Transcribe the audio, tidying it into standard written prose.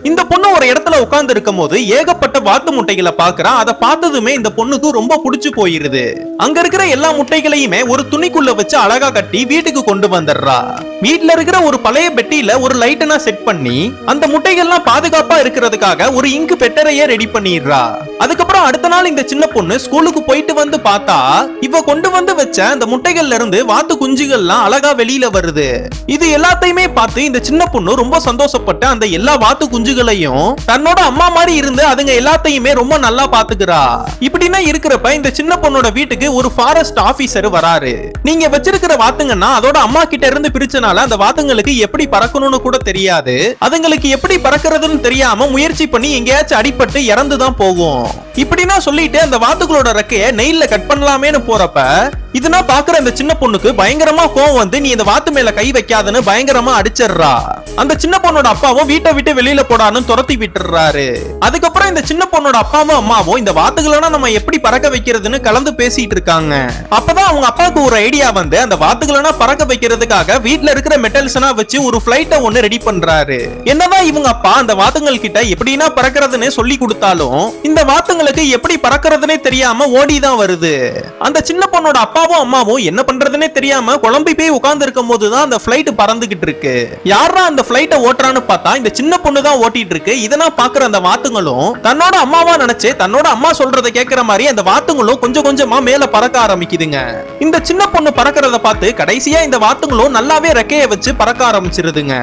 இந்த பொண்ணு ஒரு இடத்துல உட்கார்ந்து இருக்கும் போது ஏகப்பட்ட வாத்து முட்டைகளை பாக்குறா. அதை பார்த்ததுமே இந்த பொண்ணுக்கு ரொம்ப பிடிச்சு போயிருது. அங்க இருக்கிற எல்லா முட்டைகளையுமே ஒரு துணிக்குள்ள வச்சு அழகா கட்டி வீட்டுக்கு கொண்டு வந்துடுறா. வீட்டுல இருக்கிற ஒரு பழைய பெட்டியில ஒரு லைட்டனா செட் பண்ணி அந்த முட்டைகள்லாம் பாதுகாப்பா இருக்கிறதுக்காக ஒரு இங்கு பெட்டரையே ரெடி பண்ணிடுறா. அதுக்கப்புறம் அடுத்த நாள் இந்த சின்ன பொண்ணு ஸ்கூலுக்கு போயிட்டு வந்து பார்த்தா இவ கொண்டு வந்து வச்ச அந்த முட்டைகள்ல இருந்து வாத்து குஞ்சுகள்லாம் அழகா வெளியில வருது. இது எல்லாத்தையுமே பார்த்து இந்த சின்ன பொண்ணு ரொம்ப சந்தோஷப்பட்டு அந்த எல்லா வாத்து குஞ்சுகளையும் தன்னோட அம்மா மாதிரி இருந்து அதுங்க எல்லாத்தையுமே ரொம்ப நல்லா பாத்துக்கிறா. இப்படின்னா இருக்கிறப்ப இந்த சின்ன பொண்ணோட வீட்டுக்கு ஒரு ஃபாரஸ்ட் ஆபீசர் வராரு. நீங்க வச்சிருக்கிற வாத்துங்கன்னா அதோட அம்மா கிட்ட இருந்து பிரிச்சனால அந்த வாத்துங்களுக்கு எப்படி பறக்கணும்னு கூட தெரியாது. அதுங்களுக்கு எப்படி பறக்கிறதுன்னு தெரியாம முயற்சி பண்ணி எங்கேயாச்சும் அடிபட்டு இறந்துதான் போகும். இப்படின்னா சொல்லிட்டு அந்த வாத்துகளோட ரெக்கைய நெயில்ல கட் பண்ணலாமேன்னு போறப்ப இதுனா பாக்குற அந்த சின்ன பொண்ணுக்கு பயங்கரமா கோவம் வந்து நீ இந்த வாத்து மேல கை வைக்காதுன்னு பயங்கரமா அடிச்சிடுறா. அந்த சின்ன பொண்ணோட அப்பாவும் வீட்டை விட்டு வெளியில போடான்னு துரத்தி விட்டுறாரு. அதுக்கப்புறம் இந்த சின்ன பொண்ணோட அப்பாவும் அம்மாவும் இந்த வாத்துகளோட நம்ம எப்படி பறக்க வைக்கிறதுன்னு கலந்து பேசிட்டு இருக்காங்க. அப்பதான் அவங்க அப்பாவுக்கு ஒரு ஐடியா வந்து அந்த வாத்துகளோட பறக்க வைக்கிறதுக்காக வீட்டுல இருக்கிற மெட்டல்ஸ்னா வச்சு ஒரு பிளைட்ட ஒன்னு ரெடி பண்றாரு. என்னதான் இவங்க அப்பா அந்த வாத்துங்கள் கிட்ட எப்படின்னா பறக்கிறதுன்னு சொல்லி கொடுத்தாலும் இந்த வாத்துங்களுக்கு எப்படி பறக்கிறதுனே தெரியாம ஓடிதான் வருது. அந்த சின்ன பொண்ணோட அப்பாவும் அம்மாவும் என்ன பண்றதுன்னே தெரியாம குழம்பி போய் உட்கார்ந்து இருக்கும் போதுதான் அந்த பிளைட் பறந்துகிட்டு இருக்கு. யாரா அந்த பிளைட்டை ஓட்டுறான்னு பார்த்தா இந்த சின்ன பொண்ணு தான் ஓட்டிட்டு இருக்கு. இதெல்லாம் பாக்குற அந்த வாத்துங்களும் தன்னோட அம்மாவா நினைச்சு தன்னோட அம்மா சொல்றதை கேட்கிற மாதிரி அந்த வாத்துங்களும் கொஞ்சம் கொஞ்சமா மேல பறக்க ஆரம்பிக்குதுங்க. இந்த சின்ன பொண்ணு பறக்கிறத பார்த்து கடைசியா இந்த வாத்துங்களும் நல்லாவே ரெக்கைய வச்சு பறக்க ஆரம்பிச்சிருதுங்க.